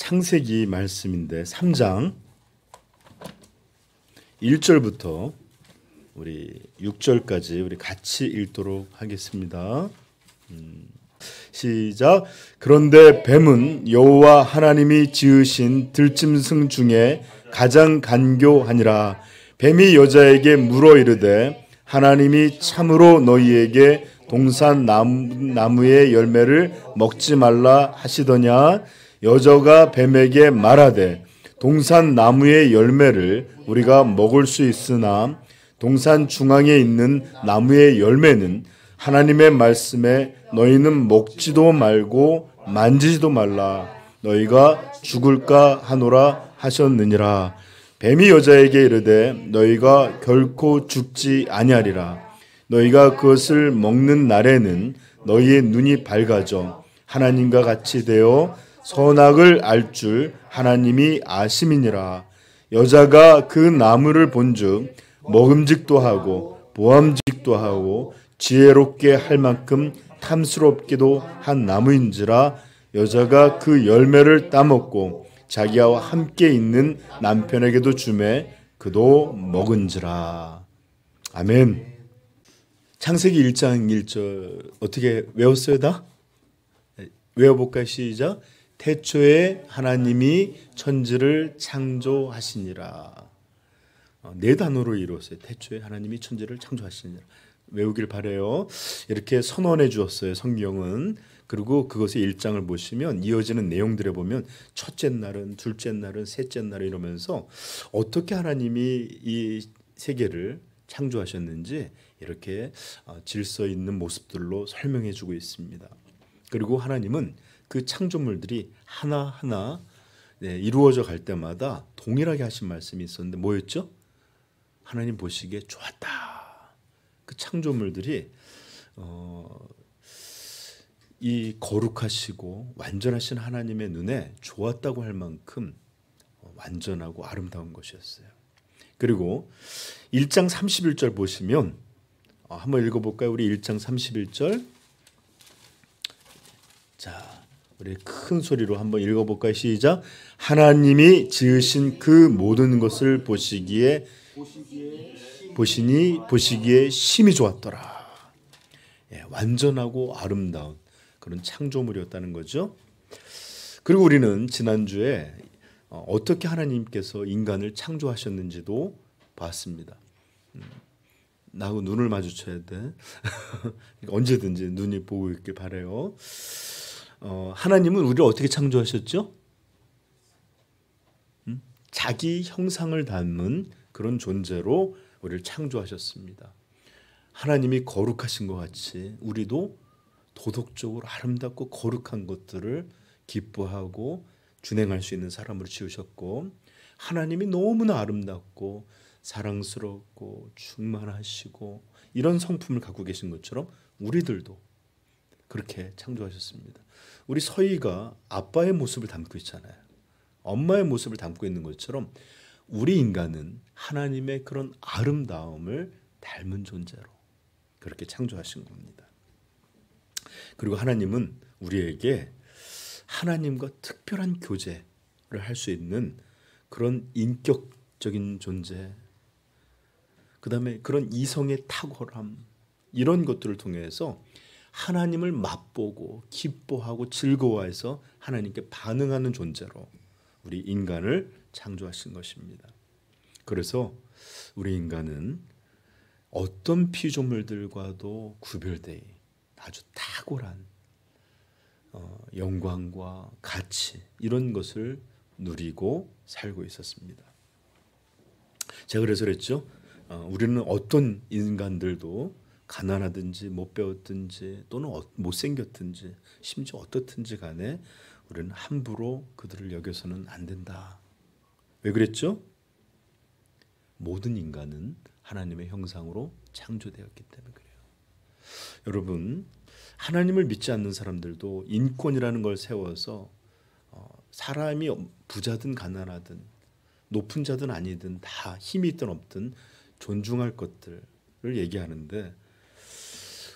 창세기 말씀인데 3장 1절부터 우리 6절까지 우리 같이 읽도록 하겠습니다. 시작. 그런데 뱀은 여호와 하나님이 지으신 들짐승 중에 가장 간교하니라. 뱀이 여자에게 물어 이르되 하나님이 참으로 너희에게 동산 나무의 열매를 먹지 말라 하시더냐. 여자가 뱀에게 말하되 동산 나무의 열매를 우리가 먹을 수 있으나 동산 중앙에 있는 나무의 열매는 하나님의 말씀에 너희는 먹지도 말고 만지지도 말라 너희가 죽을까 하노라 하셨느니라. 뱀이 여자에게 이르되 너희가 결코 죽지 아니하리라. 너희가 그것을 먹는 날에는 너희의 눈이 밝아져 하나님과 같이 되어 선악을 알 줄 하나님이 아심이니라. 여자가 그 나무를 본즉 먹음직도 하고 보암직도 하고 지혜롭게 할 만큼 탐스럽기도 한 나무인지라. 여자가 그 열매를 따먹고 자기와 함께 있는 남편에게도 주매 그도 먹은지라. 아멘. 창세기 1장 1절 어떻게 외웠어요 다? 외워볼까요? 시작. 태초에 하나님이 천지를 창조하시니라. 네 단어로 이루었어요. 태초에 하나님이 천지를 창조하시니라. 외우길 바라요. 이렇게 선언해 주었어요. 성경은. 그리고 그것의 1장을 보시면 이어지는 내용들에 보면 첫째 날은, 둘째 날은, 셋째 날은 이러면서 어떻게 하나님이 이 세계를 창조하셨는지 이렇게 질서 있는 모습들로 설명해 주고 있습니다. 그리고 하나님은 그 창조물들이 하나하나 이루어져 갈 때마다 동일하게 하신 말씀이 있었는데 뭐였죠? 하나님 보시기에 좋았다. 그 창조물들이 이 거룩하시고 완전하신 하나님의 눈에 좋았다고 할 만큼 완전하고 아름다운 것이었어요. 그리고 1장 31절 보시면 한번 읽어볼까요? 우리 1장 31절. 자, 우리 큰 소리로 한번 읽어볼까요? 시작. 하나님이 지으신 그 모든 것을 보시기에 심히 좋았더라. 완전하고 아름다운 그런 창조물이었다는 거죠. 그리고 우리는 지난주에 어떻게 하나님께서 인간을 창조하셨는지도 봤습니다. 나하고 눈을 마주쳐야 돼. 언제든지 눈이 보고 있길 바라요. 하나님은 우리를 어떻게 창조하셨죠? 자기 형상을 닮은 그런 존재로 우리를 창조하셨습니다. 하나님이 거룩하신 것 같이 우리도 도덕적으로 아름답고 거룩한 것들을 기뻐하고 준행할 수 있는 사람으로 지으셨고, 하나님이 너무나 아름답고 사랑스럽고 충만하시고 이런 성품을 갖고 계신 것처럼 우리들도 그렇게 창조하셨습니다. 우리 서희가 아빠의 모습을 담고 있잖아요. 엄마의 모습을 담고 있는 것처럼 우리 인간은 하나님의 그런 아름다움을 닮은 존재로 그렇게 창조하신 겁니다. 그리고 하나님은 우리에게 하나님과 특별한 교제를 할 수 있는 그런 인격적인 존재, 그 다음에 그런 이성의 탁월함, 이런 것들을 통해서 하나님을 맛보고 기뻐하고 즐거워해서 하나님께 반응하는 존재로 우리 인간을 창조하신 것입니다. 그래서 우리 인간은 어떤 피조물들과도 구별되어 아주 탁월한 영광과 가치, 이런 것을 누리고 살고 있었습니다. 제가 그래서 그랬죠. 우리는 어떤 인간들도 가난하든지 못 배웠든지 또는 못생겼든지 심지어 어떻든지 간에 우리는 함부로 그들을 여겨서는 안 된다. 왜 그랬죠? 모든 인간은 하나님의 형상으로 창조되었기 때문에 그래요. 여러분, 하나님을 믿지 않는 사람들도 인권이라는 걸 세워서 사람이 부자든 가난하든 높은 자든 아니든 다 힘이 있든 없든 존중할 것들을 얘기하는데,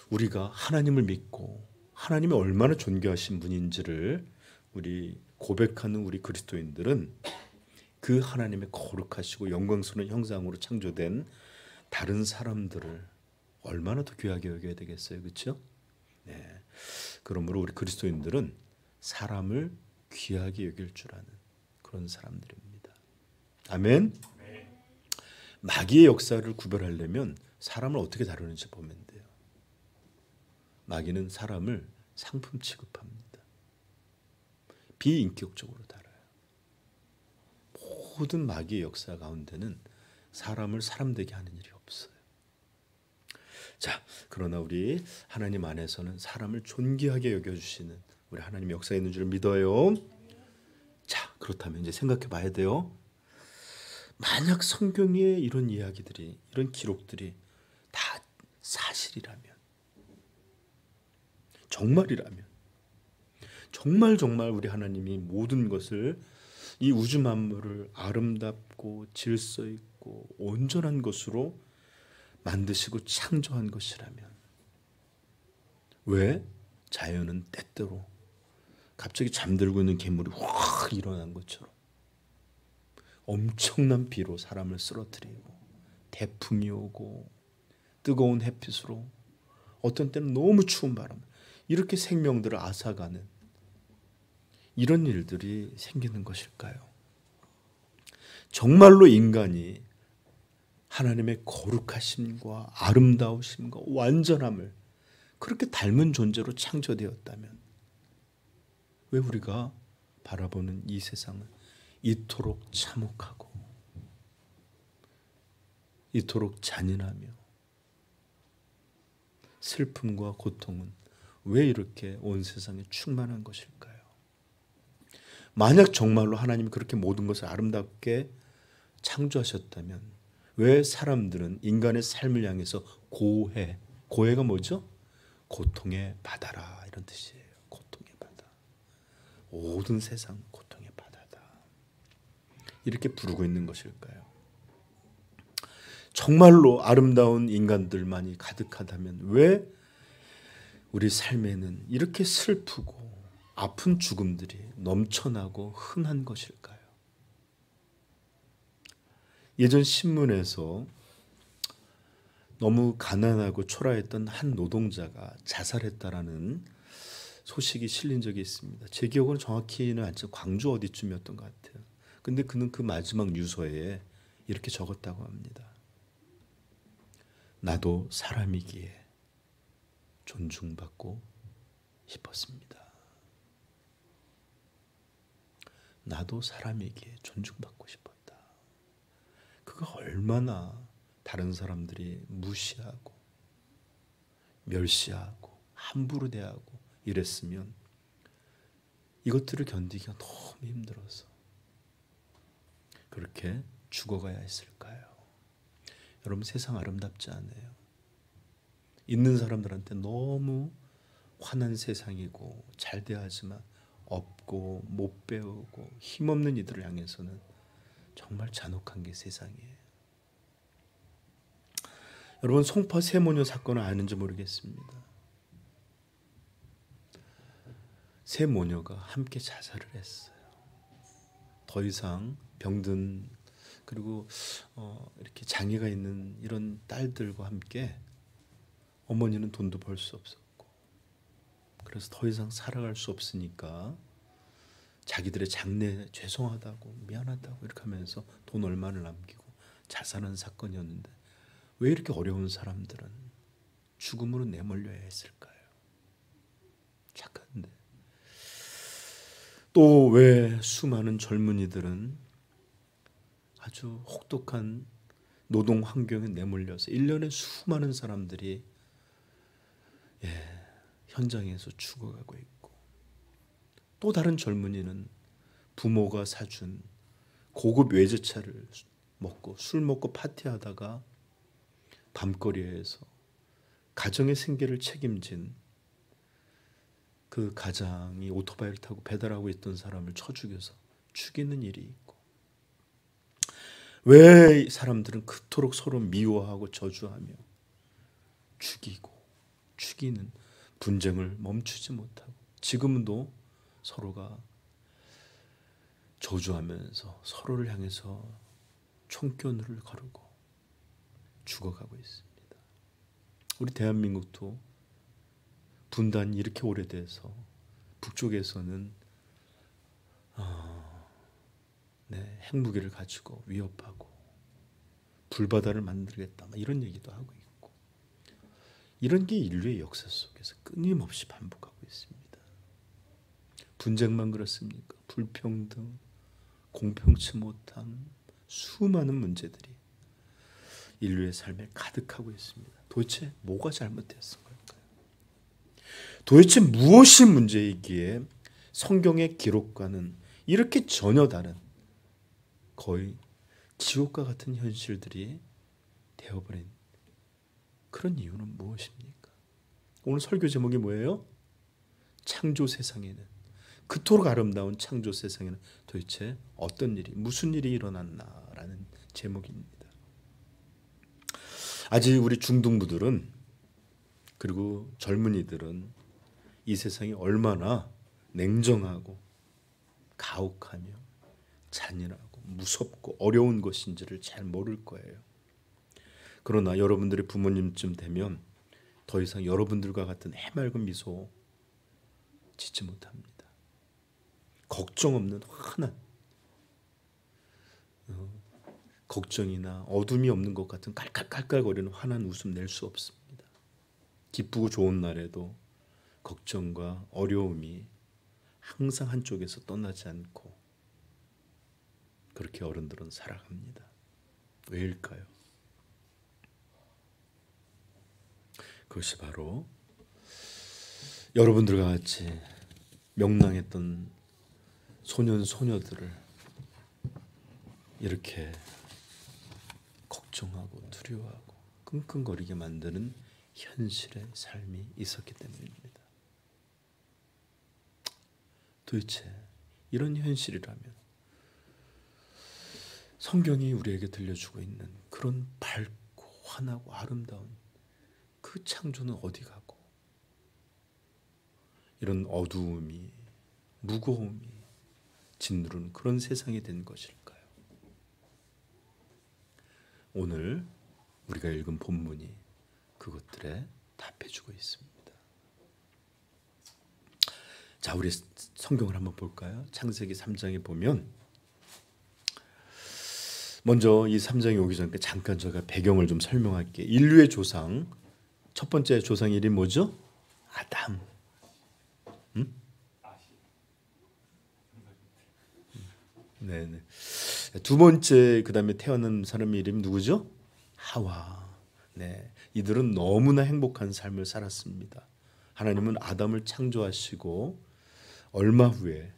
우리가 하나님을 믿고 하나님이 얼마나 존귀하신 분인지를 우리 고백하는 우리 그리스도인들은 그 하나님의 거룩하시고 영광스러운 형상으로 창조된 다른 사람들을 얼마나 더 귀하게 여겨야 되겠어요, 그렇죠? 네. 그러므로 우리 그리스도인들은 사람을 귀하게 여길 줄 아는 그런 사람들입니다. 아멘. 마귀의 역사를 구별하려면 사람을 어떻게 다루는지 보면 돼요. 마귀는 사람을 상품 취급합니다. 비인격적으로 다뤄요. 모든 마귀의 역사 가운데는 사람을 사람되게 하는 일이 없어요. 자, 그러나 우리 하나님 안에서는 사람을 존귀하게 여겨주시는 우리 하나님 역사에 있는 줄 믿어요. 자, 그렇다면 이제 생각해 봐야 돼요. 만약 성경에 이런 이야기들이, 이런 기록들이 다 사실이라면, 정말이라면, 정말 우리 하나님이 모든 것을, 이 우주 만물을 아름답고 질서 있고 온전한 것으로 만드시고 창조한 것이라면 왜 자연은 때때로 갑자기 잠들고 있는 괴물이 확 일어난 것처럼 엄청난 비로 사람을 쓰러뜨리고 태풍이 오고 뜨거운 햇빛으로 어떤 때는 너무 추운 바람, 이렇게 생명들을 앗아가는 이런 일들이 생기는 것일까요? 정말로 인간이 하나님의 거룩하심과 아름다우심과 완전함을 그렇게 닮은 존재로 창조되었다면 왜 우리가 바라보는 이 세상은 이토록 참혹하고 이토록 잔인하며 슬픔과 고통은 왜 이렇게 온 세상에 충만한 것일까요? 만약 정말로 하나님이 그렇게 모든 것을 아름답게 창조하셨다면 왜 사람들은 인간의 삶을 향해서 고해가 뭐죠? 고통의 바다라, 이런 뜻이에요. 고통의 바다. 모든 세상 고통의 바다다, 이렇게 부르고 있는 것일까요? 정말로 아름다운 인간들만이 가득하다면 왜 우리 삶에는 이렇게 슬프고 아픈 죽음들이 넘쳐나고 흔한 것일까요? 예전 신문에서 너무 가난하고 초라했던 한 노동자가 자살했다라는 소식이 실린 적이 있습니다. 제 기억으로는 정확히는 않지만 광주 어디쯤이었던 것 같아요. 근데 그는 그 마지막 유서에 이렇게 적었다고 합니다. 나도 사람이기에 존중받고 싶었습니다. 나도 사람이기에 존중받고 싶었다. 그가 얼마나 다른 사람들이 무시하고 멸시하고 함부로 대하고 이랬으면 이것들을 견디기가 너무 힘들어서 그렇게 죽어가야 했을까요? 여러분, 세상 아름답지 않아요. 있는 사람들한테 너무 환한 세상이고 잘 대하지만 없고 못 배우고 힘없는 이들을 향해서는 정말 잔혹한 게 세상이에요. 여러분, 송파 세모녀 사건을 아는지 모르겠습니다. 세 모녀가 함께 자살을 했어요. 더 이상 병든 그리고 이렇게 장애가 있는 이런 딸들과 함께 어머니는 돈도 벌 수 없었고 그래서 더 이상 살아갈 수 없으니까 자기들의 장래 죄송하다고 미안하다고 이렇게 하면서 돈 얼마를 남기고 자살한 사건이었는데 왜 이렇게 어려운 사람들은 죽음으로 내몰려야 했을까요? 착한데. 또 왜 수많은 젊은이들은 아주 혹독한 노동 환경에 내몰려서 1년에 수많은 사람들이 현장에서 죽어가고 있고 또 다른 젊은이는 부모가 사준 고급 외제차를 먹고 술 먹고 파티하다가 밤거리에서 가정의 생계를 책임진 그 가장이 오토바이를 타고 배달하고 있던 사람을 쳐 죽여서 죽이는 일이 있고 왜 사람들은 그토록 서로 미워하고 저주하며 죽이는 분쟁을 멈추지 못하고 지금도 서로가 저주하면서 서로를 향해서 총견을 거르고 죽어가고 있습니다. 우리 대한민국도 분단이 이렇게 오래돼서 북쪽에서는 핵무기를 가지고 위협하고 불바다를 만들겠다 이런 얘기도 하고 있고, 이런 게 인류의 역사 속에서 끊임없이 반복하고 있습니다. 분쟁만 그렇습니까? 불평등, 공평치 못함, 수많은 문제들이 인류의 삶에 가득하고 있습니다. 도대체 뭐가 잘못됐은 걸까요? 도대체 무엇이 문제이기에 성경의 기록과는 이렇게 전혀 다른 거의 지옥과 같은 현실들이 되어버린 그런 이유는 무엇입니까? 오늘 설교 제목이 뭐예요? 창조 세상에는, 그토록 아름다운 창조 세상에는 도대체 어떤 일이, 무슨 일이 일어났나라는 제목입니다. 아직 우리 중등부들은, 그리고 젊은이들은 이 세상이 얼마나 냉정하고 가혹하며 잔인하고 무섭고 어려운 것인지를 잘 모를 거예요. 그러나 여러분들의 부모님쯤 되면 더 이상 여러분들과 같은 해맑은 미소 짓지 못합니다. 걱정 없는 환한, 걱정이나 어둠이 없는 것 같은 깔깔깔깔거리는 환한 웃음 낼 수 없습니다. 기쁘고 좋은 날에도 걱정과 어려움이 항상 한쪽에서 떠나지 않고 그렇게 어른들은 살아갑니다. 왜일까요? 그것이 바로 여러분들과 같이 명랑했던 소년 소녀들을 이렇게 걱정하고 두려워하고 끙끙거리게 만드는 현실의 삶이 있었기 때문입니다. 도대체 이런 현실이라면 성경이 우리에게 들려주고 있는 그런 밝고 환하고 아름다운 그 창조는 어디 가고, 이런 어두움이, 무거움이 짓누르는 그런 세상이 된 것일까요? 오늘 우리가 읽은 본문이 그것들에 답해주고 있습니다. 자, 우리 성경을 한번 볼까요? 창세기 3장에 보면, 먼저 이 3장에 오기 전에 잠깐 제가 배경을 좀 설명할게요. 인류의 조상, 첫 번째 조상 이름이 뭐죠? 아담. 네네. 두 번째 그다음에 태어난 사람 이름이 누구죠? 하와. 네, 이들은 너무나 행복한 삶을 살았습니다. 하나님은 아담을 창조하시고 얼마 후에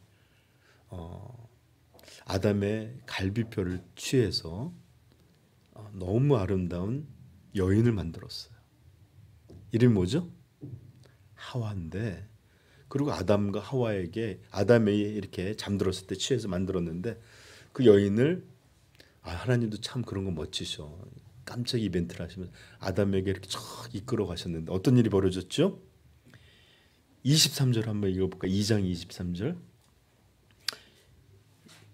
아담의 갈비뼈를 취해서 너무 아름다운 여인을 만들었어요. 이름이 뭐죠? 하와인데, 그리고 아담과 하와에게, 아담이 이렇게 잠들었을 때 취해서 만들었는데, 그 여인을 하나님도 참 그런 거 멋지셔. 깜짝 이벤트를 하시면서 아담에게 이렇게 쫙 이끌어 가셨는데 어떤 일이 벌어졌죠? 23절 한번 읽어볼까요? 2장 23절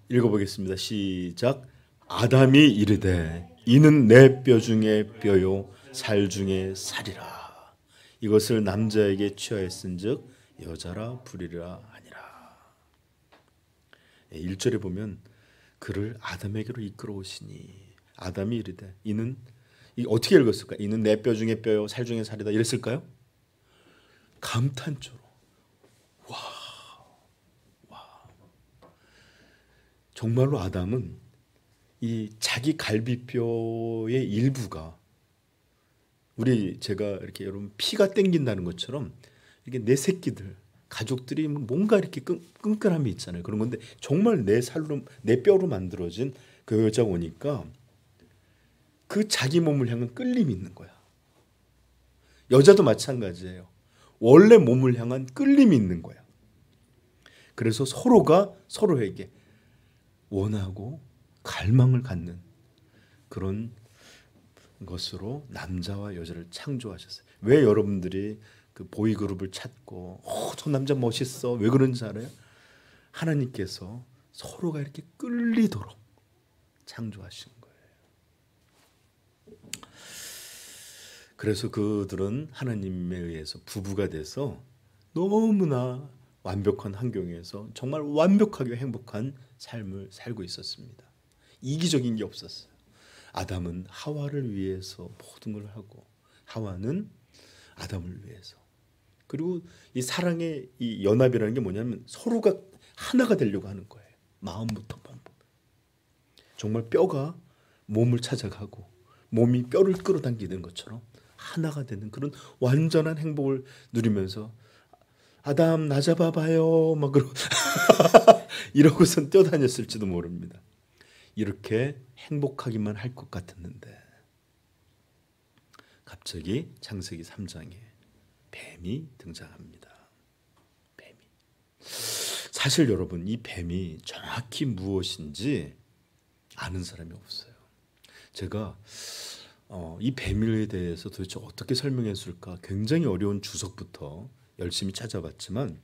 읽어보겠습니다. 시작. 아담이 이르되 이는 내 뼈 중에 뼈요 살 중에 살이라. 이것을 남자에게 취하였은즉 여자라 부리라 하니라. 1절에 보면 그를 아담에게로 이끌어 오시니, 아담이 이르되, 이는, 어떻게 읽었을까? 이는 내 뼈 중에 뼈요 살 중에 살이다 이랬을까요? 감탄조로 와, 정말로 아담은 이 자기 갈비뼈의 일부가, 제가 이렇게 여러분 피가 땡긴다는 것처럼 이렇게 내 새끼들, 가족들이 뭔가 이렇게 끈끈함이 있잖아요. 그런 건데 정말 내 살로, 내 뼈로 만들어진 그 여자가 오니까 그 자기 몸을 향한 끌림이 있는 거야. 여자도 마찬가지예요. 원래 몸을 향한 끌림이 있는 거야. 그래서 서로가 서로에게 원하고 갈망을 갖는 그런 것으로 남자와 여자를 창조하셨어요. 왜 여러분들이 그 보이그룹을 찾고 저 남자 멋있어 왜 그런지 알아요? 하나님께서 서로가 이렇게 끌리도록 창조하신 거예요. 그래서 그들은 하나님에 의해서 부부가 돼서 너무나 완벽한 환경에서 정말 완벽하게 행복한 삶을 살고 있었습니다. 이기적인 게 없었어요. 아담은 하와를 위해서 모든 걸 하고 하와는 아담을 위해서. 그리고 이 사랑의 이 연합이라는 게 뭐냐면 서로가 하나가 되려고 하는 거예요. 마음부터 몸. 정말 뼈가 몸을 찾아가고 몸이 뼈를 끌어당기는 것처럼 하나가 되는 그런 완전한 행복을 누리면서 아담 나 잡아봐요 막 이러고선 뛰어다녔을지도 모릅니다. 이렇게 행복하기만 할 것 같았는데 갑자기 창세기 3장에 뱀이 등장합니다. 뱀이. 사실 여러분 이 뱀이 정확히 무엇인지 아는 사람이 없어요. 제가 이 뱀에 대해서 도대체 어떻게 설명했을까 굉장히 어려운 주석부터 열심히 찾아봤지만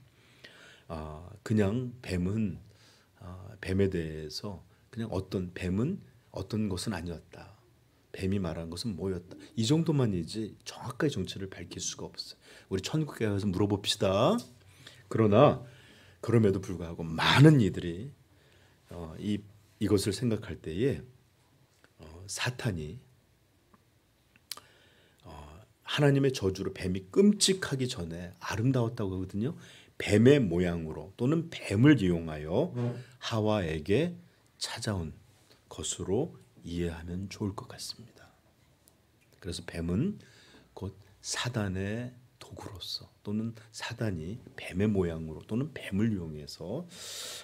그냥 뱀은 뱀에 대해서 그냥 어떤 뱀은 어떤 것은 아니었다. 뱀이 말한 것은 뭐였다. 이 정도만이지 정확하게 정체를 밝힐 수가 없어요. 우리 천국에 가서 물어봅시다. 그러나 그럼에도 불구하고 많은 이들이 이것을 생각할 때에 사탄이 하나님의 저주로 뱀이 끔찍하기 전에 아름다웠다고 하거든요. 뱀의 모양으로 또는 뱀을 이용하여 하와에게 찾아온 것으로 이해하면 좋을 것 같습니다. 그래서 뱀은 곧 사단의 도구로서 또는 사단이 뱀의 모양으로 또는 뱀을 이용해서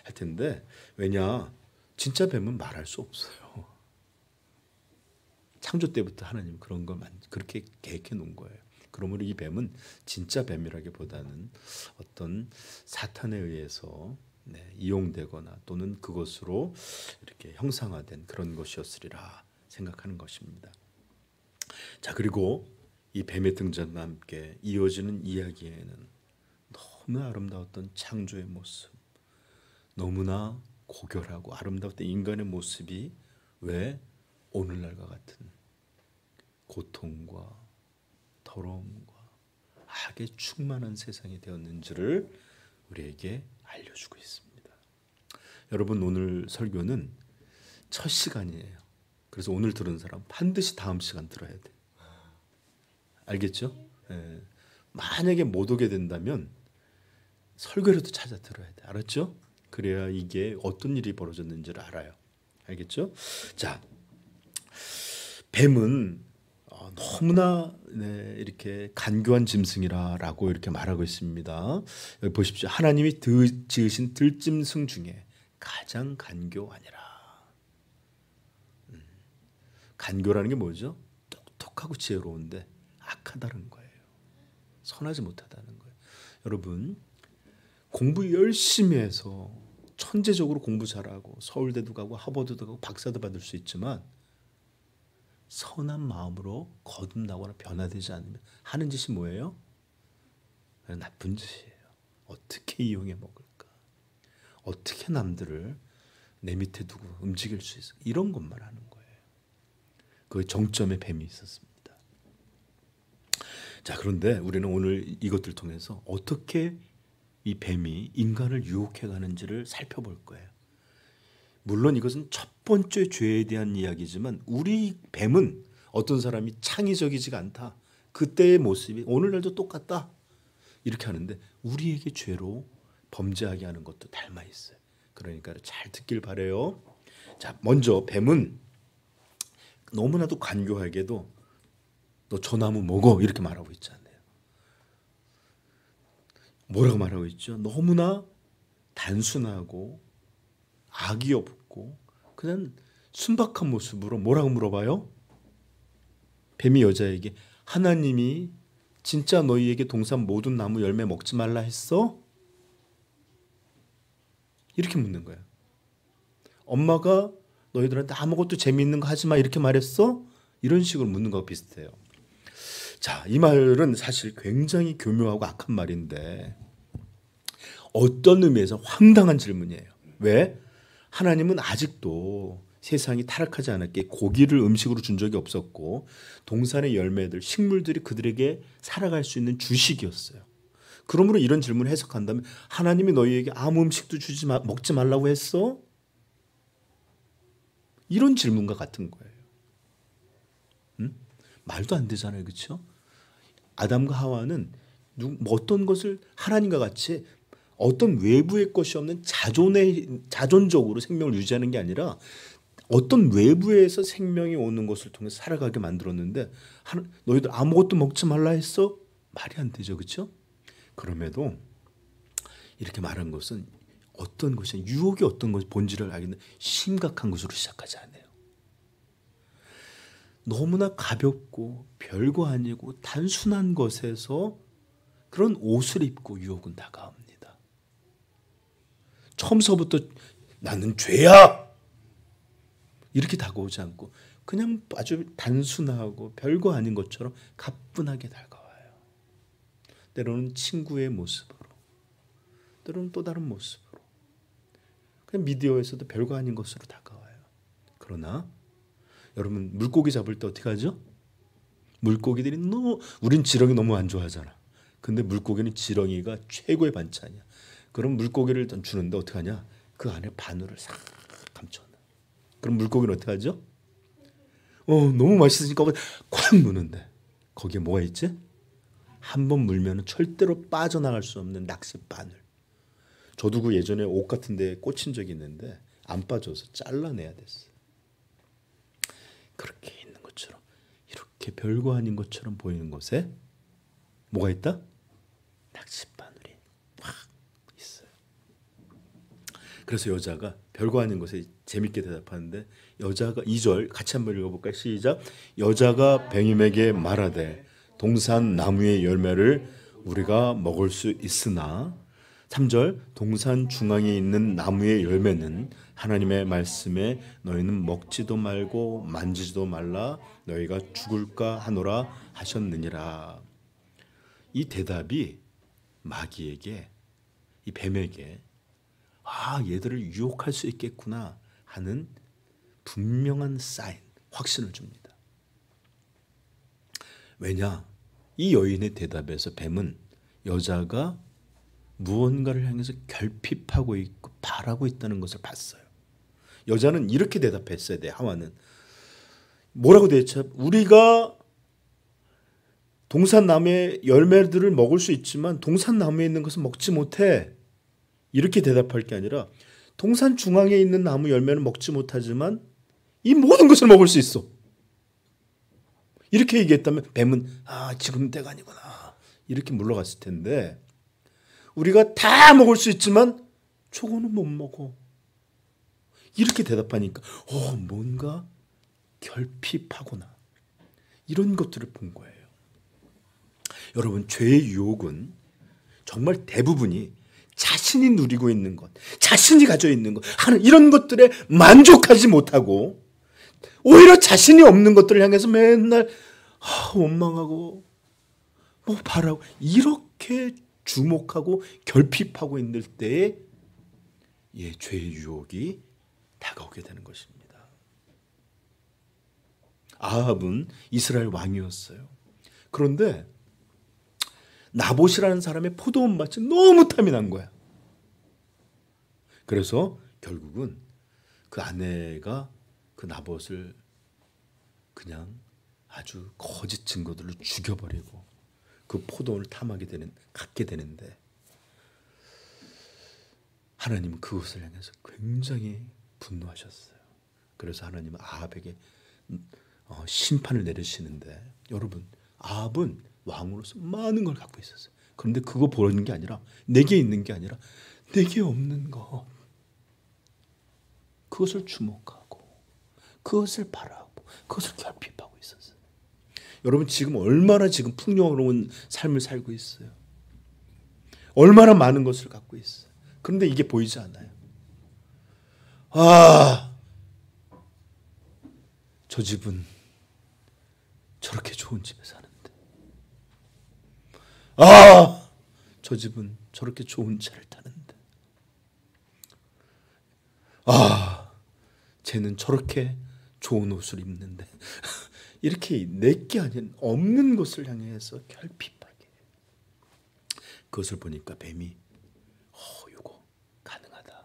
할 텐데 왜냐 진짜 뱀은 말할 수 없어요. 창조 때부터 하나님 그런 걸 그렇게 계획해 놓은 거예요. 그러므로 이 뱀은 진짜 뱀이라기보다는 어떤 사탄에 의해서 이용되거나 또는 그것으로 이렇게 형상화된 그런 것이었으리라 생각하는 것입니다. 자, 그리고 이 뱀의 등장과 함께 이어지는 이야기에는 너무 아름다웠던 창조의 모습, 너무나 고결하고 아름다웠던 인간의 모습이 왜 오늘날과 같은 고통과 더러움과 악에 충만한 세상이 되었는지를 우리에게 알려주고 있습니다. 여러분 오늘 설교는 첫 시간이에요. 그래서 오늘 들은 사람 반드시 다음 시간 들어야 돼. 알겠죠? 예. 만약에 못 오게 된다면 설교라도 찾아 들어야 돼. 알았죠? 그래야 이게 어떤 일이 벌어졌는지를 알아요. 알겠죠? 자, 뱀은 너무나 이렇게 간교한 짐승이라고 이렇게 말하고 있습니다. 여기 보십시오. 하나님이 지으신 들짐승 중에 가장 간교하니라. 간교라는 게 뭐죠? 똑똑하고 지혜로운데 악하다는 거예요. 선하지 못하다는 거예요. 여러분 공부 열심히 해서 천재적으로 공부 잘하고 서울대도 가고 하버드도 가고 박사도 받을 수 있지만 선한 마음으로 거듭나거나 변화되지 않으면 하는 짓이 뭐예요? 나쁜 짓이에요. 어떻게 이용해 먹을까? 어떻게 남들을 내 밑에 두고 움직일 수 있어? 이런 것만 하는 거예요. 그 정점에 뱀이 있었습니다. 자, 그런데 우리는 오늘 이것들 통해서 어떻게 이 뱀이 인간을 유혹해 가는지를 살펴볼 거예요. 물론 이것은 첫 번째 죄에 대한 이야기지만 우리 뱀은 어떤 사람이 창의적이지가 않다. 그때의 모습이 오늘날도 똑같다. 이렇게 하는데 우리에게 죄로 범죄하게 하는 것도 닮아 있어요. 그러니까 잘 듣길 바라요. 자, 먼저 뱀은 너무나도 간교하게도 너 저 나무 먹어 이렇게 말하고 있지 않나요? 뭐라고 말하고 있죠? 너무나 단순하고 악이 없고 그냥 순박한 모습으로 뭐라고 물어봐요? 뱀이 여자에게 하나님이 진짜 너희에게 동산 모든 나무 열매 먹지 말라 했어? 이렇게 묻는 거야. 엄마가 너희들한테 아무것도 재미있는 거 하지 마 이렇게 말했어? 이런 식으로 묻는 거와 비슷해요. 자, 이 말은 사실 굉장히 교묘하고 악한 말인데 어떤 의미에서 황당한 질문이에요. 왜? 하나님은 아직도 세상이 타락하지 않았기에 고기를 음식으로 준 적이 없었고 동산의 열매들, 식물들이 그들에게 살아갈 수 있는 주식이었어요. 그러므로 이런 질문을 해석한다면 하나님이 너희에게 아무 음식도 먹지 말라고 했어? 이런 질문과 같은 거예요. 응? 말도 안 되잖아요. 그렇죠? 아담과 하와는 어떤 것을 하나님과 같이 어떤 외부의 것이 없는 자존적으로 생명을 유지하는 게 아니라 어떤 외부에서 생명이 오는 것을 통해서 살아가게 만들었는데 너희들 아무것도 먹지 말라 했어? 말이 안 되죠. 그렇죠? 그럼에도 이렇게 말한 것은 어떤 것이 유혹이 어떤 것이 본질을 알겠는 심각한 것으로 시작하지 않아요. 너무나 가볍고 별거 아니고 단순한 것에서 그런 옷을 입고 유혹은 다가옵니다. 처음서부터 나는 죄야 이렇게 다가오지 않고 그냥 아주 단순하고 별거 아닌 것처럼 가뿐하게 다가와요. 때로는 친구의 모습으로, 때로는 또 다른 모습으로, 그냥 미디어에서도 별거 아닌 것으로 다가와요. 그러나 여러분 물고기 잡을 때 어떻게 하죠? 물고기들이 우린 지렁이 너무 안 좋아하잖아. 근데 물고기는 지렁이가 최고의 반찬이야. 그럼 물고기를 주는데 어떻게 하냐? 그 안에 바늘을 싹 감춰놔. 그럼 물고기는 어떻게 하죠? 너무 맛있으니까 콱 무는데 거기에 뭐가 있지? 한번 물면 절대로 빠져나갈 수 없는 낚시 바늘. 저도 그 예전에 옷 같은 데 꽂힌 적이 있는데 안 빠져서 잘라내야 됐어요. 그렇게 있는 것처럼 이렇게 별거 아닌 것처럼 보이는 것에 뭐가 있다? 낚싯바늘이 확 있어요. 그래서 여자가 별거 아닌 것에 재밌게 대답하는데 여자가 2절 같이 한번 읽어볼까요? 시작. 여자가 뱀에게 말하되 동산 나무의 열매를 우리가 먹을 수 있으나 3절 동산 중앙에 있는 나무의 열매는 하나님의 말씀에 너희는 먹지도 말고 만지지도 말라 너희가 죽을까 하노라 하셨느니라. 이 대답이 마귀에게 이 뱀에게 얘들을 유혹할 수 있겠구나 하는 분명한 사인, 확신을 줍니다. 왜냐? 이 여인의 대답에서 뱀은 여자가 무언가를 향해서 결핍하고 있고 바라고 있다는 것을 봤어요. 여자는 이렇게 대답했어야 돼. 하와는 뭐라고 대답해? 우리가 동산나무의 열매들을 먹을 수 있지만 동산나무에 있는 것은 먹지 못해. 이렇게 대답할 게 아니라 동산 중앙에 있는 나무 열매는 먹지 못하지만 이 모든 것을 먹을 수 있어. 이렇게 얘기했다면 뱀은 지금 때가 아니구나 이렇게 물러갔을 텐데 우리가 다 먹을 수 있지만 저거는 못 먹어. 이렇게 대답하니까 뭔가 결핍하구나 이런 것들을 본 거예요. 여러분 죄의 유혹은 정말 대부분이 자신이 누리고 있는 것, 자신이 가져 있는 것 하는 이런 것들에 만족하지 못하고 오히려 자신이 없는 것들을 향해서 맨날 원망하고 바라고 이렇게 주목하고 결핍하고 있는 때에 죄의 유혹이 다가오게 되는 것입니다. 아합은 이스라엘 왕이었어요. 그런데 나봇이라는 사람의 포도원 밭이 너무 탐이 난 거야. 그래서 결국은 그 아내가 그 나봇을 그냥 아주 거짓 증거들로 죽여버리고 그 포도원을 갖게 되는데 하나님은 그것을 향해서 굉장히 분노하셨어요. 그래서 하나님은 아합에게 심판을 내리시는데 여러분 아합은 왕으로서 많은 걸 갖고 있었어요. 그런데 그거 보는 게 아니라 내게 있는 게 아니라 내게 없는 것 그것을 주목하고 그것을 바라고 그것을 결핍하고 있었어요. 여러분 지금 얼마나 지금 풍요로운 삶을 살고 있어요. 얼마나 많은 것을 갖고 있어요. 그런데 이게 보이지 않아요. 저 집은 저렇게 좋은 집에 사는데 저 집은 저렇게 좋은 차를 타는데 쟤는 저렇게 좋은 옷을 입는데 이렇게 내게 아닌 없는 것을 향해서 결핍하게. 그것을 보니까 뱀이 이거 가능하다.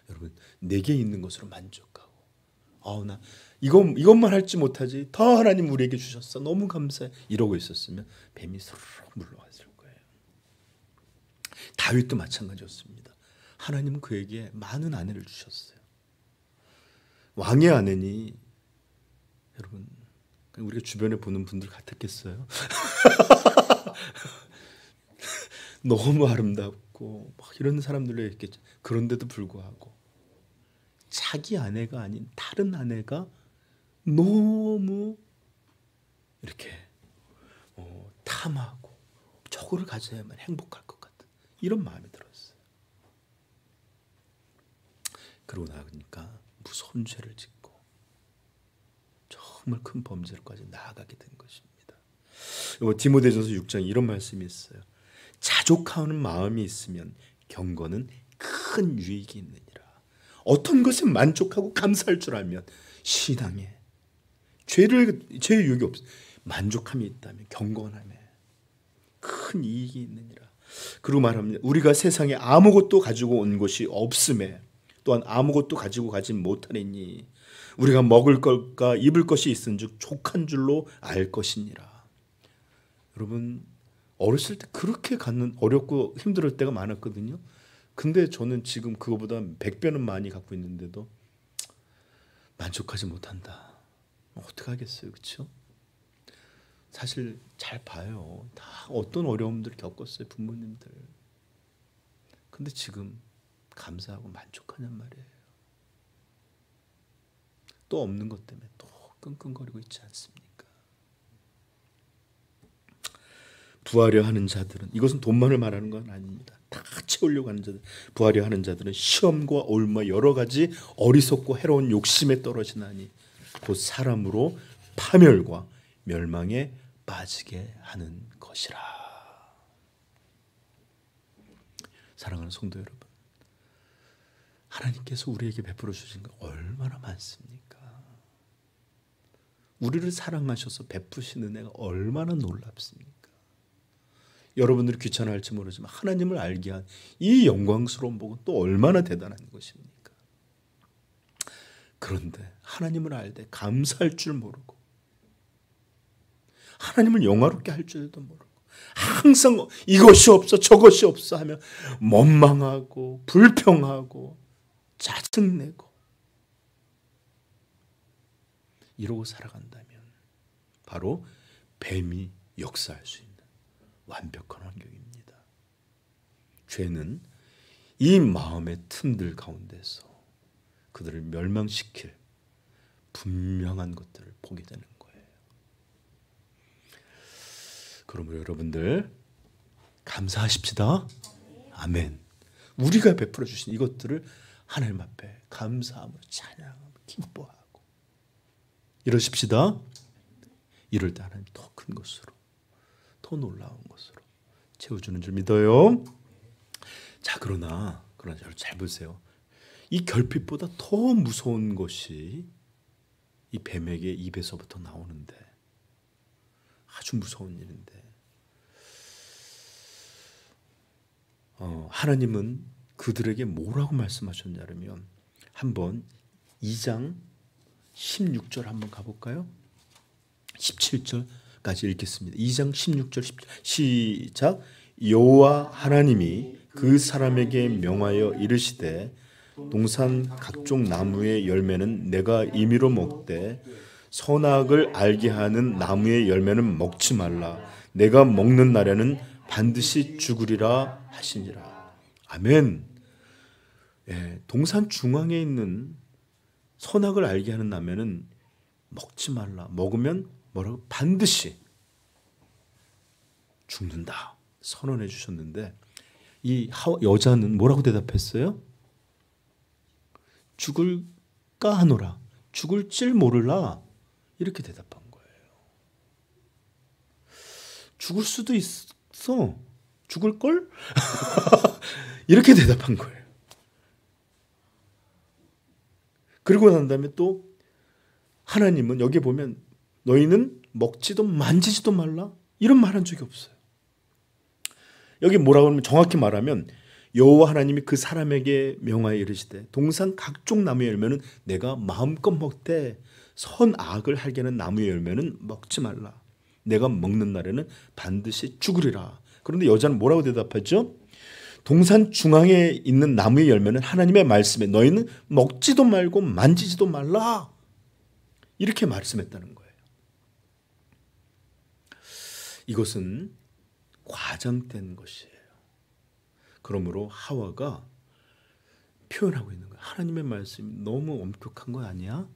여러분, 내게 있는 것으로 만족하고 나 이것만 할지 못하지 더 하나님 우리에게 주셨어 너무 감사해 이러고 있었으면 뱀이 스르륵 물러갔을 거예요. 다윗도 마찬가지였습니다. 하나님은 그에게 많은 아내를 주셨어요. 왕의 아내니 여러분 우리가 주변에 보는 분들 같았겠어요? 너무 아름답고 막 이런 사람들로 있겠죠. 그런데도 불구하고 자기 아내가 아닌 다른 아내가 너무 이렇게 탐하고 저거를 가져야만 행복할 것 같은 이런 마음이 들었어요. 그러고 나니까 무서운 죄를 짓고 정말 큰 범죄로까지 나아가게 된 것입니다. 디모데전서 6장 이런 말씀이 있어요. 자족하는 마음이 있으면 경건은 큰 유익이 있느니라. 어떤 것에 만족하고 감사할 줄 알면 신앙에 죄의 유익이 없어. 만족함이 있다면 경건함에 큰 이익이 있느니라. 그리고 말합니다. 우리가 세상에 아무것도 가지고 온 것이 없음에 또한 아무것도 가지고 가지 못하리니 우리가 먹을 것과 입을 것이 있은즉 족한 줄로 알 것이니라. 여러분 어렸을 때 그렇게 어렵고 힘들 때가 많았거든요. 근데 저는 지금 그거보다 100배는 많이 갖고 있는데도 만족하지 못한다. 어떻게 하겠어요, 그렇죠? 사실 잘 봐요. 다 어떤 어려움들 겪었어요, 부모님들. 근데 지금 감사하고 만족하냔 말이에요. 또 없는 것 때문에 또 끙끙거리고 있지 않습니까? 부하려 하는 자들은 이것은 돈만을 말하는 건 아닙니다. 다 채우려고 하는 자들, 부하려 하는 자들은 시험과 올무 여러 가지 어리석고 해로운 욕심에 떨어지나니 곧 사람으로 파멸과 멸망에 빠지게 하는 것이라. 사랑하는 성도 여러분, 하나님께서 우리에게 베풀어 주신 거 얼마나 많습니까? 우리를 사랑하셔서 베푸시는 은혜가 얼마나 놀랍습니까? 여러분들이 귀찮아할지 모르지만 하나님을 알게 한 이 영광스러운 복은 또 얼마나 대단한 것입니까? 그런데 하나님을 알 때 감사할 줄 모르고 하나님을 영화롭게 할 줄도 모르고 항상 이것이 없어 저것이 없어 하며 원망하고 불평하고 짜증내고 이러고 살아간다면 바로 뱀이 역사할 수 있는 완벽한 환경입니다. 죄는 이 마음의 틈들 가운데서 그들을 멸망시킬 분명한 것들을 보게 되는 거예요. 그러므로 여러분들 감사하십시다. 아멘. 우리가 베풀어 주신 이것들을 하나님 앞에 감사함으로 찬양하고 기뻐하고 이러십시다. 이럴 때 하나님 더 큰 것으로 더 놀라운 것으로 채워주는 줄 믿어요. 자, 그러나 여러분 잘 보세요. 이 결핍보다 더 무서운 것이 이 뱀에게 입에서부터 나오는데 아주 무서운 일인데 하나님은 그들에게 뭐라고 말씀하셨냐면 한번 2장 16절 한번 가볼까요? 17절까지 읽겠습니다. 2장 16절 17절 시작. 여호와 하나님이 그 사람에게 명하여 이르시되 동산 각종 나무의 열매는 내가 임의로 먹되 선악을 알게 하는 나무의 열매는 먹지 말라. 내가 먹는 날에는 반드시 죽으리라 하시니라. 아멘. 예, 동산 중앙에 있는 선악을 알게 하는 나무는 먹지 말라. 먹으면 뭐라고? 반드시 죽는다. 선언해 주셨는데 이 여자는 뭐라고 대답했어요? 죽을까 하노라. 죽을 줄 모르라. 이렇게 대답한 거예요. 죽을 수도 있어. 죽을걸? 이렇게 대답한 거예요. 그리고 난 다음에 또 하나님은 여기 보면 너희는 먹지도 만지지도 말라 이런 말한 적이 없어요. 여기 뭐라고 하면 정확히 말하면 여호와 하나님이 그 사람에게 명하여 이르시되 동산 각종 나무의 열매는 내가 마음껏 먹되 선악을 알게 하는 나무의 열매는 먹지 말라. 내가 먹는 날에는 반드시 죽으리라. 그런데 여자는 뭐라고 대답하죠? 동산 중앙에 있는 나무의 열매는 하나님의 말씀에 너희는 먹지도 말고 만지지도 말라. 이렇게 말씀했다는 거예요. 이것은 과장된 것이에요. 그러므로 하와가 표현하고 있는 거예요. 하나님의 말씀이 너무 엄격한 거 아니야?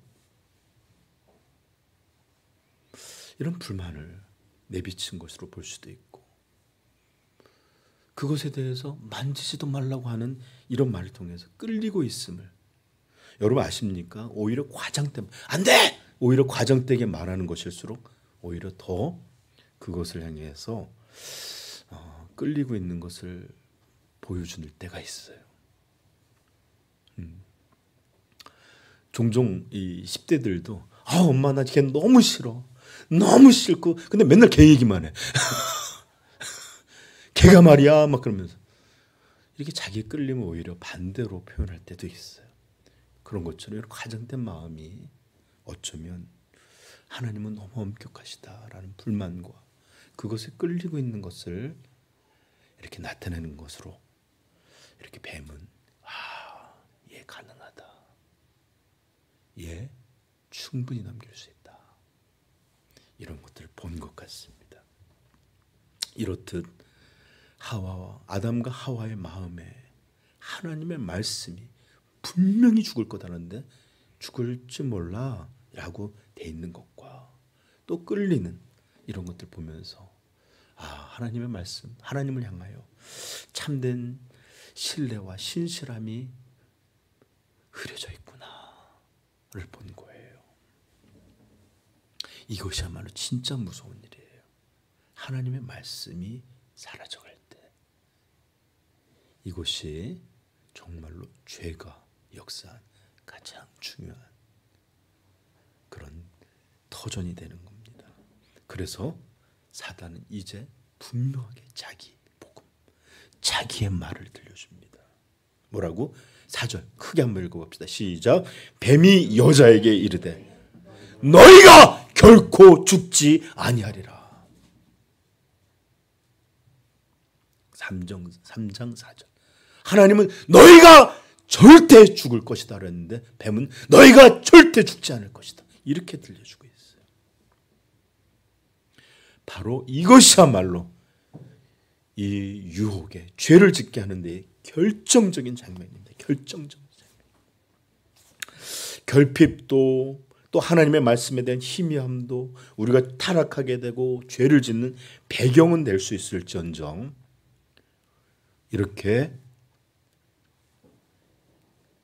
이런 불만을 내비친 것으로 볼 수도 있고 그것에 대해서 만지지도 말라고 하는 이런 말을 통해서 끌리고 있음을 여러분 아십니까? 오히려 과장된 안 돼! 오히려 과장되게 말하는 것일수록 오히려 더 그것을 향해서 끌리고 있는 것을 보여주는 때가 있어요. 종종 이 10대들도 엄마 나 걔 너무 싫어. 너무 싫고 근데 맨날 걔 얘기만 해. 걔가 말이야 막 그러면서 이렇게 자기 끌림을 오히려 반대로 표현할 때도 있어요. 그런 것처럼 이런 과장된 마음이 어쩌면 하나님은 너무 엄격하시다라는 불만과 그것에 끌리고 있는 것을 이렇게 나타내는 것으로 이렇게 뱀은 얘 가능하다. 얘 충분히 넘길 수 있다. 이런 것들을 본 것 같습니다. 이렇듯 아담과 하와의 마음에 하나님의 말씀이 분명히 죽을 거다는데 죽을지 몰라 라고 돼 있는 것과 또 끌리는 이런 것들 보면서 하나님의 말씀, 하나님을 향하여 참된 신뢰와 신실함이 흐려져 있구나를 본 거예요. 이것이야말로 진짜 무서운 일이에요. 하나님의 말씀이 사라져갈 때 이것이 정말로 죄가 역사한 가장 중요한 그런 터전이 되는 겁니다. 그래서 사단은 이제 분명하게 자기 복음, 자기의 말을 들려줍니다. 뭐라고? 4절 크게 한번 읽어봅시다. 시작. 뱀이 여자에게 이르되 너희가 결코 죽지 아니하리라. 3장 4절 하나님은 너희가 절대 죽을 것이다 그랬는데 뱀은 너희가 절대 죽지 않을 것이다. 이렇게 들려주고 있어요. 바로 이것이야말로 이 유혹에 죄를 짓게 하는 데 결정적인 장면입니다. 결정적인 장면. 결핍도 또 하나님의 말씀에 대한 희미함도 우리가 타락하게 되고 죄를 짓는 배경은 될 수 있을지언정 이렇게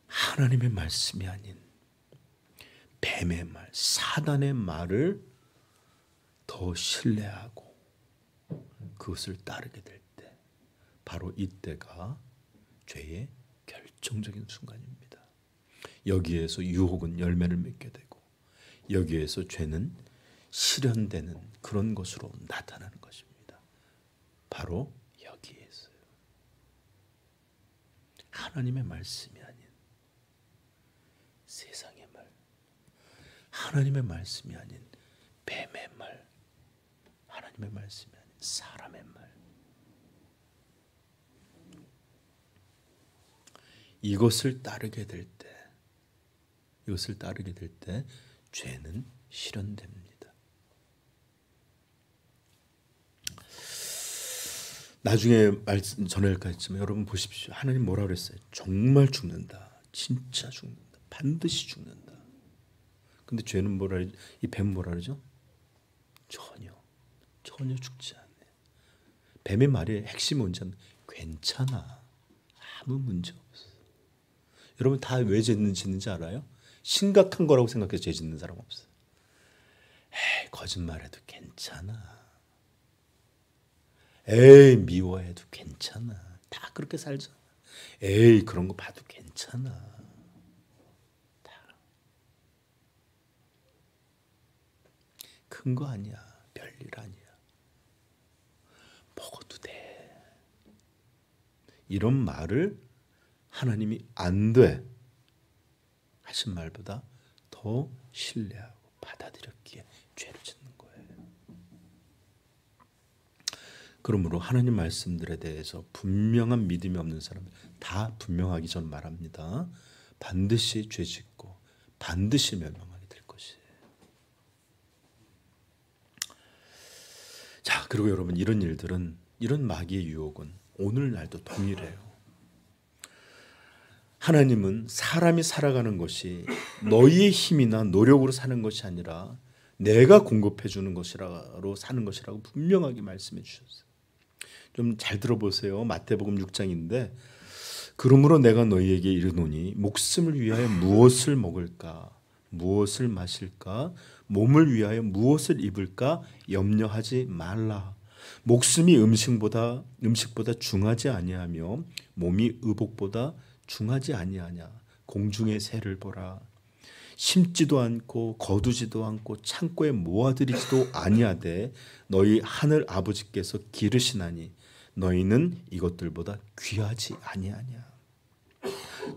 하나님의 말씀이 아닌 뱀의 말, 사단의 말을 더 신뢰하고 그것을 따르게 될 때 바로 이때가 죄의 결정적인 순간입니다. 여기에서 유혹은 열매를 맺게 되고 여기에서 죄는 실현되는 그런 것으로 나타나는 것입니다. 바로 여기에 있어요. 하나님의 말씀이 아닌 세상의 말, 하나님의 말씀이 아닌 뱀의 말, 하나님의 말씀이 아닌 사람의 말. 이것을 따르게 될 때 죄는 실현됩니다. 나중에 말씀 전할까 했지만 여러분 보십시오. 하나님 뭐라 그랬어요? 정말 죽는다. 진짜 죽는다. 반드시 죽는다. 근데 죄는 뭐라 그러죠? 이 뱀 뭐라 그러죠? 전혀 죽지 않네. 뱀의 말의 핵심이 뭔지 아면 괜찮아. 아무 문제 없어. 여러분 다 왜 죄 짓는지 알아요? 심각한 거라고 생각해서 죄 짓는 사람 없어요. 에이 거짓말해도 괜찮아. 에이 미워해도 괜찮아. 다 그렇게 살잖아. 에이 그런 거 봐도 괜찮아. 다 큰 거 아니야. 별일 아니야. 먹어도 돼. 이런 말을 하나님이 안 돼 하신 말보다 더 신뢰하고 받아들였기에 죄를 짓는 거예요. 그러므로 하나님 말씀들에 대해서 분명한 믿음이 없는 사람은 다 분명하기 전 말합니다. 반드시 죄 짓고 반드시 멸망하게 될 것이에요. 자, 그리고 여러분, 이런 일들은, 이런 마귀의 유혹은 오늘날도 동일해요. 하나님은 사람이 살아가는 것이 너희의 힘이나 노력으로 사는 것이 아니라 내가 공급해 주는 것이라고 사는 것이라고 분명하게 말씀해 주셨어요. 좀 잘 들어보세요. 마태복음 6장인데, 그러므로 내가 너희에게 이르노니 목숨을 위하여 무엇을 먹을까, 무엇을 마실까, 몸을 위하여 무엇을 입을까 염려하지 말라. 목숨이 음식보다 중하지 아니하며 몸이 의복보다 중하지 아니하냐. 공중의 새를 보라. 심지도 않고 거두지도 않고 창고에 모아들이지도 아니하되 너희 하늘 아버지께서 기르시나니 너희는 이것들보다 귀하지 아니하냐.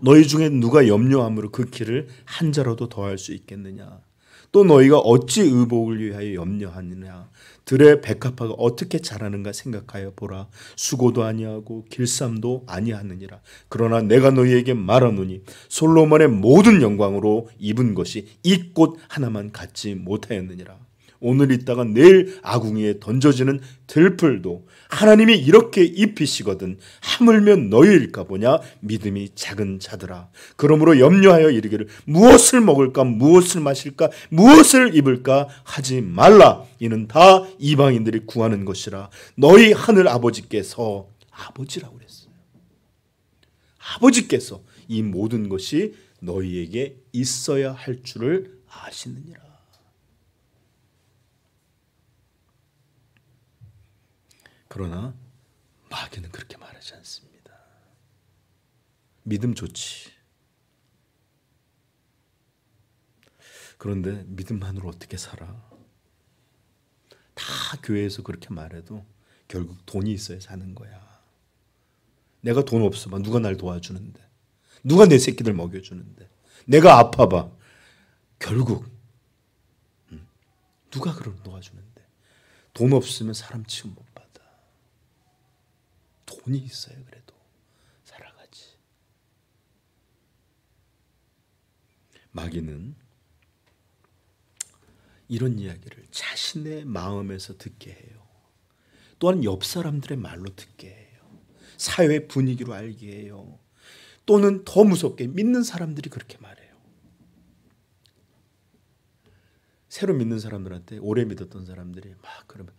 너희 중에 누가 염려함으로 그 길을 한 자라도 더할 수 있겠느냐. 또 너희가 어찌 의복을 위하여 염려하느냐. 들의 백합화가 어떻게 자라는가 생각하여 보라. 수고도 아니하고 길쌈도 아니하느니라. 그러나 내가 너희에게 말하노니 솔로몬의 모든 영광으로 입은 것이 이 꽃 하나만 갖지 못하였느니라. 오늘 있다가 내일 아궁이에 던져지는 들풀도 하나님이 이렇게 입히시거든 하물며 너희일까 보냐. 믿음이 작은 자들아. 그러므로 염려하여 이르기를 무엇을 먹을까, 무엇을 마실까, 무엇을 입을까 하지 말라. 이는 다 이방인들이 구하는 것이라. 너희 하늘 아버지께서, 아버지라고 그랬어요. 아버지께서 이 모든 것이 너희에게 있어야 할 줄을 아시느니라. 그러나 마귀는 그렇게 말하지 않습니다. 믿음 좋지. 그런데 믿음만으로 어떻게 살아? 다 교회에서 그렇게 말해도 결국 돈이 있어야 사는 거야. 내가 돈 없어봐. 누가 날 도와주는데? 누가 내 새끼들 먹여주는데? 내가 아파봐. 결국 누가 그걸 도와주는데? 돈 없으면 사람 취급 못 받아. 돈이 있어야 그래도 살아가지. 마귀는 이런 이야기를 자신의 마음에서 듣게 해요. 또한 옆 사람들의 말로 듣게 해요. 사회 분위기로 알게 해요. 또는 더 무섭게 믿는 사람들이 그렇게 말해요. 새로 믿는 사람들한테, 오래 믿었던 사람들이 막 그러면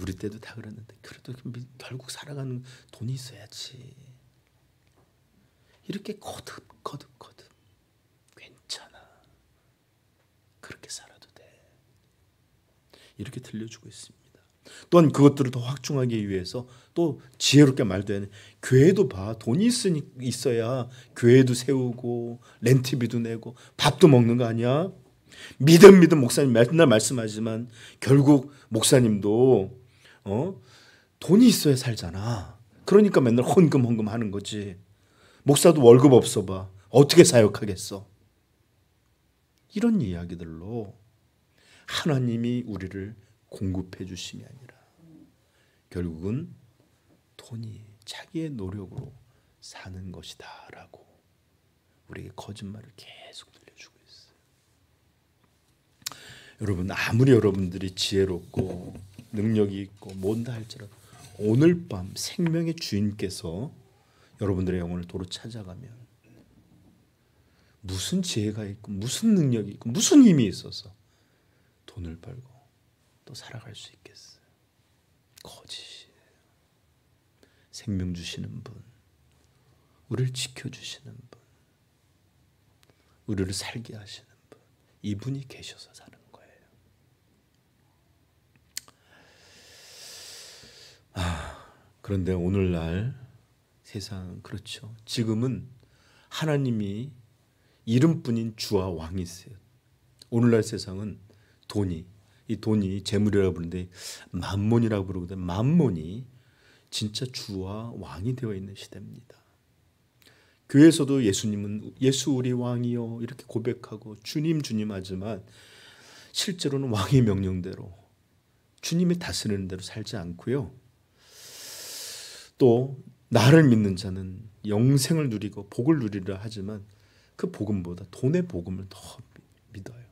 우리 때도 다 그랬는데 그래도 결국 살아가는 돈이 있어야지. 이렇게 거듭 괜찮아. 그렇게 살아도 돼. 이렇게 들려주고 있습니다. 또한 그것들을 더 확충하기 위해서 또 지혜롭게 말도 해야 돼. 교회도 봐. 돈이 있어야 교회도 세우고 렌트비도 내고 밥도 먹는 거 아니야? 믿음 목사님 맨날 말씀하지만 결국 목사님도 돈이 있어야 살잖아. 그러니까 맨날 헌금 하는 거지. 목사도 월급 없어 봐. 어떻게 사역하겠어? 이런 이야기들로 하나님이 우리를 공급해 주심이 아니라 결국은 돈이 자기의 노력으로 사는 것이다 라고 우리에게 거짓말을 계속 들려주고 있어요. 여러분, 아무리 여러분들이 지혜롭고 능력이 있고 뭔다 할지라도 오늘 밤 생명의 주인께서 여러분들의 영혼을 도로 찾아가면 무슨 지혜가 있고 무슨 능력이 있고 무슨 힘이 있어서 돈을 벌고 또 살아갈 수 있겠어요? 거짓이에요. 생명 주시는 분, 우리를 지켜주시는 분, 우리를 살게 하시는 분, 이분이 계셔서 사는 거예요. 그런데 오늘날 세상 그렇죠. 지금은 하나님이 이름뿐인 주와 왕이세요. 오늘날 세상은 돈이 이 돈이 재물이라고 부르는데 만몬이라고 부르거든요. 만몬이 진짜 주와 왕이 되어 있는 시대입니다. 교회에서도 예수님은 예수 우리 왕이요 이렇게 고백하고 주님 주님 하지만 실제로는 왕의 명령대로 주님이 다스리는 대로 살지 않고요. 또 나를 믿는 자는 영생을 누리고 복을 누리라 하지만 그 복음보다 돈의 복음을 더 믿어요.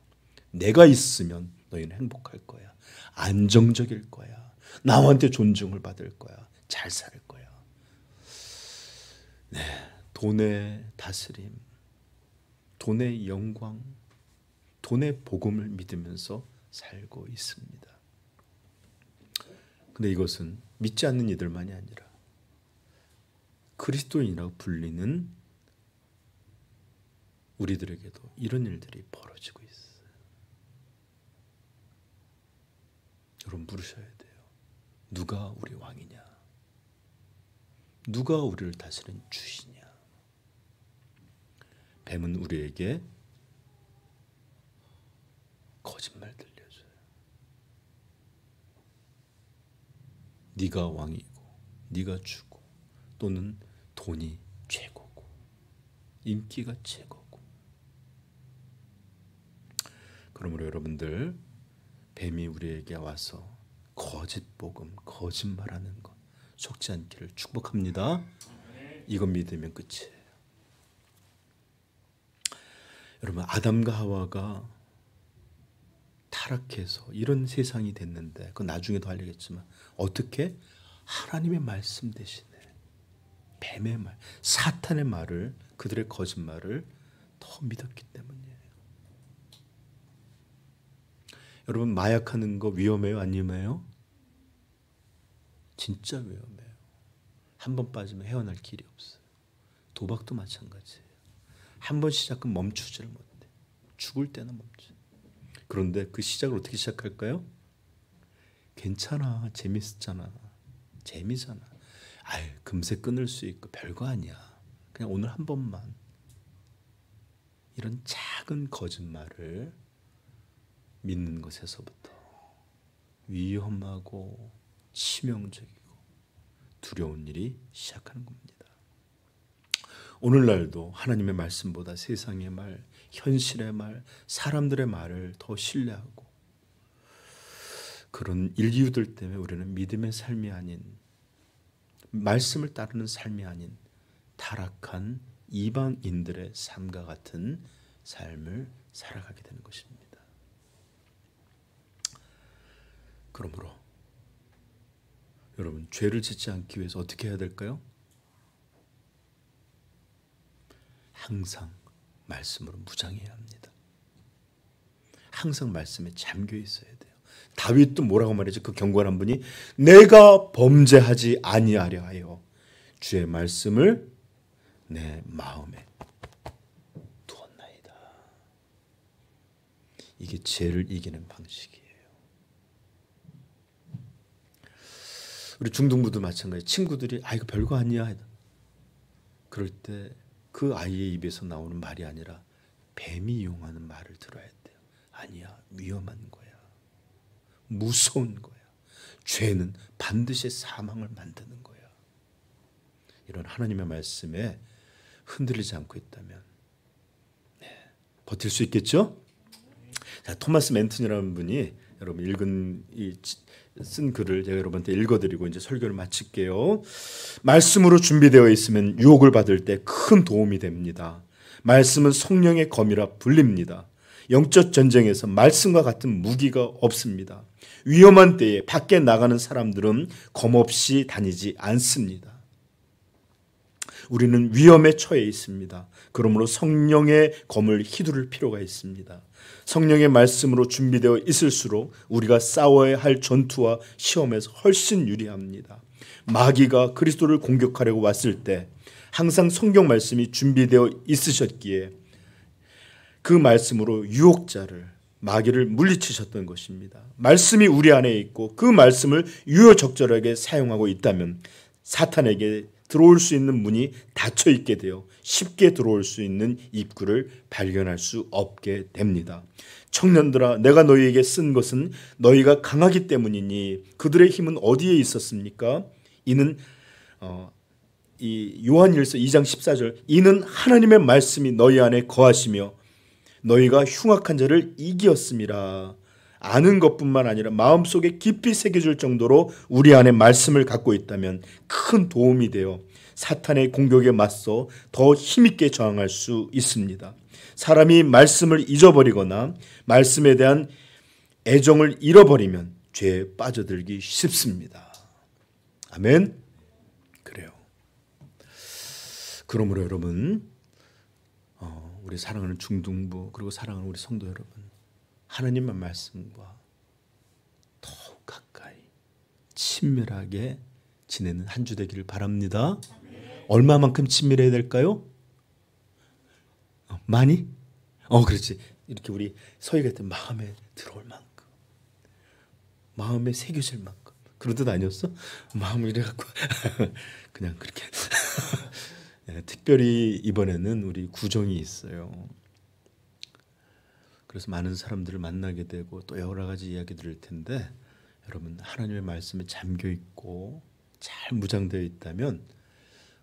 내가 있으면 너희는 행복할 거야. 안정적일 거야. 남한테 존중을 받을 거야. 잘 살 거야. 네, 돈의 다스림, 돈의 영광, 돈의 복음을 믿으면서 살고 있습니다. 근데 이것은 믿지 않는 이들만이 아니라 그리스도인이라고 불리는 우리들에게도 이런 일들이 벌어지고 있어요. 여러분 물으셔야 돼요. 누가 우리 왕이냐? 누가 우리를 다스리는 주시냐? 뱀은 우리에게 거짓말 들려줘요. 네가 왕이고 네가 주고 또는 돈이 최고고 인기가 최고고. 그러므로 여러분들 뱀이 우리에게 와서 거짓 복음, 거짓말하는 것 속지 않기를 축복합니다. 이거 믿으면 끝이에요. 여러분 아담과 하와가 타락해서 이런 세상이 됐는데 그건 나중에도 알려겠지만 어떻게? 하나님의 말씀 대신에 뱀의 말, 사탄의 말을, 그들의 거짓말을 더 믿었기 때문이에요. 여러분 마약하는 거 위험해요? 안 위험해요? 진짜 위험해요. 한 번 빠지면 헤어날 길이 없어요. 도박도 마찬가지예요. 한 번 시작은 멈추지를 못해. 죽을 때는 멈춰. 그런데 그 시작을 어떻게 시작할까요? 괜찮아, 재밌었잖아, 재미잖아. 아유, 금세 끊을 수 있고 별거 아니야. 그냥 오늘 한 번만. 이런 작은 거짓말을 믿는 것에서부터 위험하고 치명적이고 두려운 일이 시작하는 겁니다. 오늘날도 하나님의 말씀보다 세상의 말, 현실의 말, 사람들의 말을 더 신뢰하고 그런 이유들 때문에 우리는 믿음의 삶이 아닌, 말씀을 따르는 삶이 아닌 타락한 이방인들의 삶과 같은 삶을 살아가게 되는 것입니다. 그러므로 여러분 죄를 짓지 않기 위해서 어떻게 해야 될까요? 항상 말씀으로 무장해야 합니다. 항상 말씀에 잠겨 있어야 돼요. 다윗도 뭐라고 말했죠? 그 경건한 분이 내가 범죄하지 아니하려 하여 주의 말씀을 내 마음에 두었나이다. 이게 죄를 이기는 방식이에요. 우리 중등부도 마찬가지. 친구들이 이거 별거 아니야. 그럴 때 그 아이의 입에서 나오는 말이 아니라 뱀이 이용하는 말을 들어야 돼요. 아니야, 위험한 거야. 무서운 거야. 죄는 반드시 사망을 만드는 거야. 이런 하나님의 말씀에 흔들리지 않고 있다면 버틸 수 있겠죠? 자, 토마스 맨튼이라는 분이 여러분 읽은 쓴 글을 제가 여러분한테 읽어드리고 이제 설교를 마칠게요. 말씀으로 준비되어 있으면 유혹을 받을 때 큰 도움이 됩니다. 말씀은 성령의 검이라 불립니다. 영적 전쟁에서 말씀과 같은 무기가 없습니다. 위험한 때에 밖에 나가는 사람들은 검 없이 다니지 않습니다. 우리는 위험에 처해 있습니다. 그러므로 성령의 검을 휘두를 필요가 있습니다. 성령의 말씀으로 준비되어 있을수록 우리가 싸워야 할 전투와 시험에서 훨씬 유리합니다. 마귀가 그리스도를 공격하려고 왔을 때 항상 성경 말씀이 준비되어 있으셨기에 그 말씀으로 유혹자를, 마귀를 물리치셨던 것입니다. 말씀이 우리 안에 있고 그 말씀을 유효적절하게 사용하고 있다면 사탄에게 들어올 수 있는 문이 닫혀 있게 되어 쉽게 들어올 수 있는 입구를 발견할 수 없게 됩니다. 청년들아, 내가 너희에게 쓴 것은 너희가 강하기 때문이니 그들의 힘은 어디에 있었습니까? 이는 이 요한일서 2장 14절, 이는 하나님의 말씀이 너희 안에 거하시며 너희가 흉악한 자를 이기었음이라. 아는 것뿐만 아니라 마음속에 깊이 새겨질 정도로 우리 안에 말씀을 갖고 있다면 큰 도움이 되어 사탄의 공격에 맞서 더 힘있게 저항할 수 있습니다. 사람이 말씀을 잊어버리거나 말씀에 대한 애정을 잃어버리면 죄에 빠져들기 쉽습니다. 아멘. 그래요. 그러므로 여러분, 우리 사랑하는 중등부 그리고 사랑하는 우리 성도 여러분, 하나님의 말씀과 더욱 가까이 친밀하게 지내는 한 주 되기를 바랍니다. 얼마만큼 친밀해야 될까요? 많이? 그렇지. 이렇게 우리 서희가 했던 마음에 들어올 만큼, 마음에 새겨질 만큼. 그런 뜻 아니었어? 마음을 이래갖고 그냥 그렇게. 특별히 이번에는 우리 구정이 있어요. 그래서 많은 사람들을 만나게 되고 또 여러 가지 이야기 들을 텐데, 여러분 하나님의 말씀에 잠겨 있고 잘 무장되어 있다면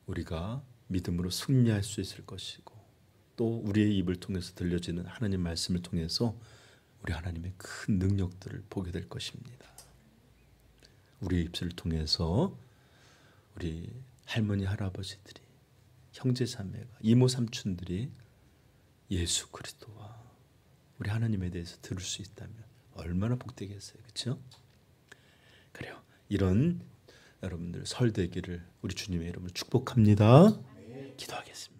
우리가 믿음으로 승리할 수 있을 것이고, 또 우리의 입을 통해서 들려지는 하나님 말씀을 통해서 우리 하나님의 큰 능력들을 보게 될 것입니다. 우리의 입술을 통해서 우리 할머니 할아버지들이, 형제 자매가, 이모 삼촌들이 예수 그리스도와 우리 하나님에 대해서 들을 수 있다면 얼마나 복되겠어요. 그렇죠? 그래요. 이런 여러분들 설 되기를 우리 주님의 이름으로 축복합니다. 기도하겠습니다.